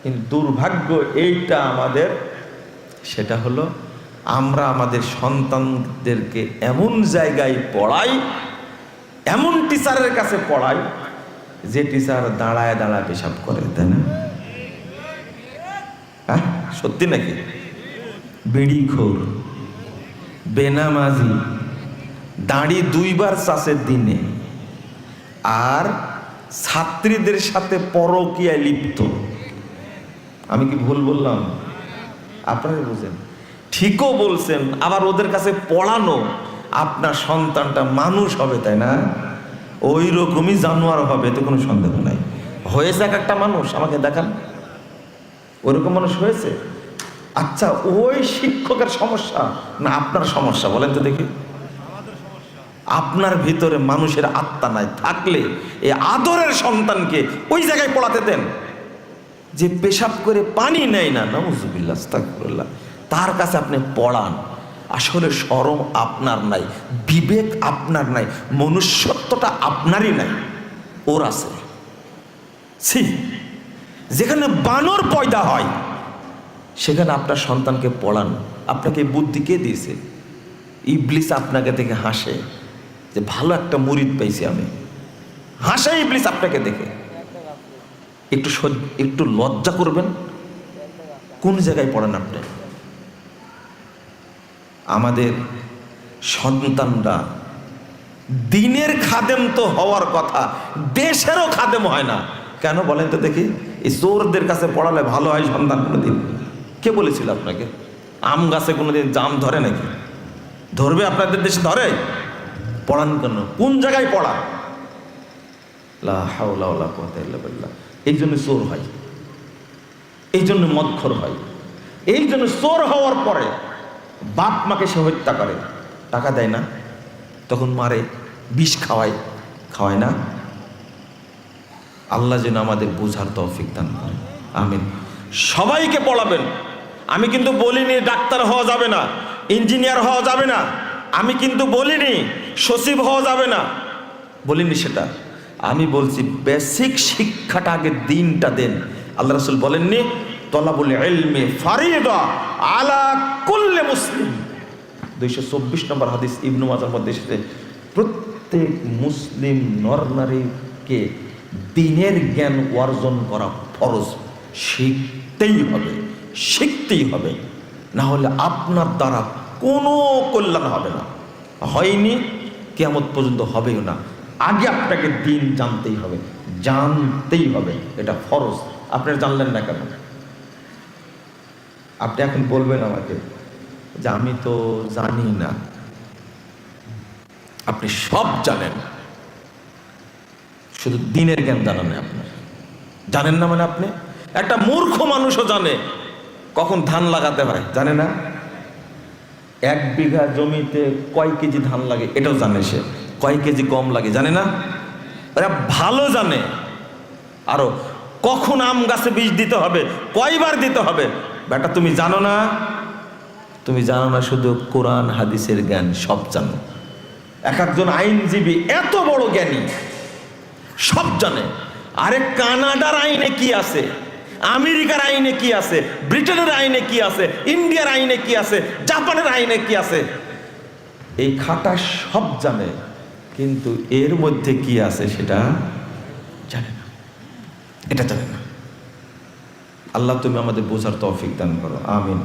কিন্তু দুর্ভাগ্য এইটা আমাদের, সেটা হলো আমরা আমাদের সন্তানদেরকে এমন জায়গায় পড়াই, এমন টিচারের কাছে পড়াই যে টিচার দাঁড়ায় দাঁড়ায় পেশাব করে, তাই না? হ্যাঁ, সত্যি নাকি? বিড়িখোর, বেনামাজি, দাঁড়ি 2 বার চাষের দিনে, আর ছাত্রীদের সাথে পরকীয়ায় লিপ্ত। আমি কি ভুল বললাম? আপনারা বুঝেন, ঠিকও বলছেন। আবার ওদের কাছে পড়ানো আপনার সন্তানটা মানুষ হবে, তাই না? ওই রকমই জানোয়ার হবে, তো কোনো সন্দেহ নাই। হয়েছে এক একটা মানুষ, আমাকে দেখান ওরকম মানুষ হয়েছে। আচ্ছা, ওই শিক্ষকের সমস্যা না আপনার সমস্যা বলেন তো দেখি? আপনার ভিতরে মানুষের আত্মা নাই, থাকলে এই আদরের সন্তানকে ওই জায়গায় পড়াতে দেন যে পেশাব করে পানি নেয় না, নাউযুবিল্লাহ, আস্তাগফিরুল্লাহ, তার কাছে আপনি পড়ান। আসলে শরম আপনার নাই, বিবেক আপনার নাই, মনুষ্যত্বটা আপনারই নাই, ওর আছে। যেখানে বানর পয়দা হয় সেখানে আপনার সন্তানকে পড়ান। আপনাকে বুদ্ধি কে দিয়েছে? ইবলিস আপনাকে দেখে হাসে যে ভালো একটা মুরিদ পাইছি আমি, হাসে ইবলিস আপনাকে দেখে। একটু লজ্জা করবেন। কোন জায়গায় পড়েন আপনি? আমাদের সন্তানরা দিনের খাদেম তো হওয়ার কথা, দেশেরও খাদেম হয় না কেন বলেন তো দেখি? এই চোরদের কাছে পড়ালে ভালো হয় সন্তান? কোনোদিন কে বলেছিল আপনাকে? আম গাছে কোনোদিন জাম ধরে নাকি? ধরবে? আপনাদের দেশে ধরে? পড়ান কেন? কোন জায়গায় পড়া? লা হাওলা ওয়ালা কুওয়াতা ইল্লা বিল্লাহ। এই জন্য চোর হয়, এই জন্য মদখোর হয়, এই জন্য চোর হওয়ার পরে বাপ মাকে সে হত্যা করে, টাকা দেয় না, তখন মারে, বিষ খাওয়ায়, খাওয়ায় না। আল্লাহ যেন আমাদের বোঝার তৌফিক দান করে, আমিন। সবাইকে পড়াবেন। আমি কিন্তু বলিনি ডাক্তার হওয়া যাবে না, ইঞ্জিনিয়ার হওয়া যাবে না, আমি কিন্তু বলিনি সচিব হওয়া যাবে না, বলিনি সেটা। আমি বলছি বেসিক শিক্ষাটা আগে, দিনটা দেন। আল্লাহ রাসূল বলেননি তলাবুল ইলমি ফারিদা আলা কুল্লি মুসলিম? 224 নম্বর হাদিস ইবনে মাজার মধ্যে এসেছে, প্রত্যেক মুসলিম নরনারীকে দ্বীনের জ্ঞান অর্জন করা ফরজ। শিখতেই হবে, শিখতেই হবে, না হলে আপনার দ্বারা কোনো কল্যাণ হবে না, হয়নি, কিয়ামত পর্যন্ত হবেও না। আগে আপনাকে দিন জানতেই হবে, জানতেই হবে, এটা ফরজ। আপনারা জানলেন না কেন? আপনি এখন বলবেন আমাকে যে আমি তো জানি না। আপনি সব জানেন, শুধু দিনের জ্ঞান জানা নেই আপনার। জানেন না মানে আপনি একটা মূর্খ মানুষও জানে কখন ধান লাগাতে হয়, জানে না? 1 বিঘা জমিতে কয় কেজি ধান লাগে এটাও জানে সে, কয় কেজি গম লাগে জানে না? এরা ভালো জানে। আরো কখন আম গাছে বীজ দিতে হবে, কয়বার দিতে হবে, বেটা তুমি জানো না? তুমি জানো না শুধু কোরআন হাদিসের জ্ঞান সব জানো। একজন আইনজীবী এত বড় জ্ঞানী, সব জানে। আরে কানাডার আইনে কি আছে, আমেরিকার আইনে কি আছে, ব্রিটেনের আইনে কি আছে, ইন্ডিয়ার আইনে কি আছে, জাপানের আইনে কি আছে, এই খাটা সব জানে, কিন্তু এর মধ্যে কি আছে সেটা জানে না, এটা জানে না। আল্লাহ তুমি আমাদের বোঝার তৌফিক দান করো, আমিন।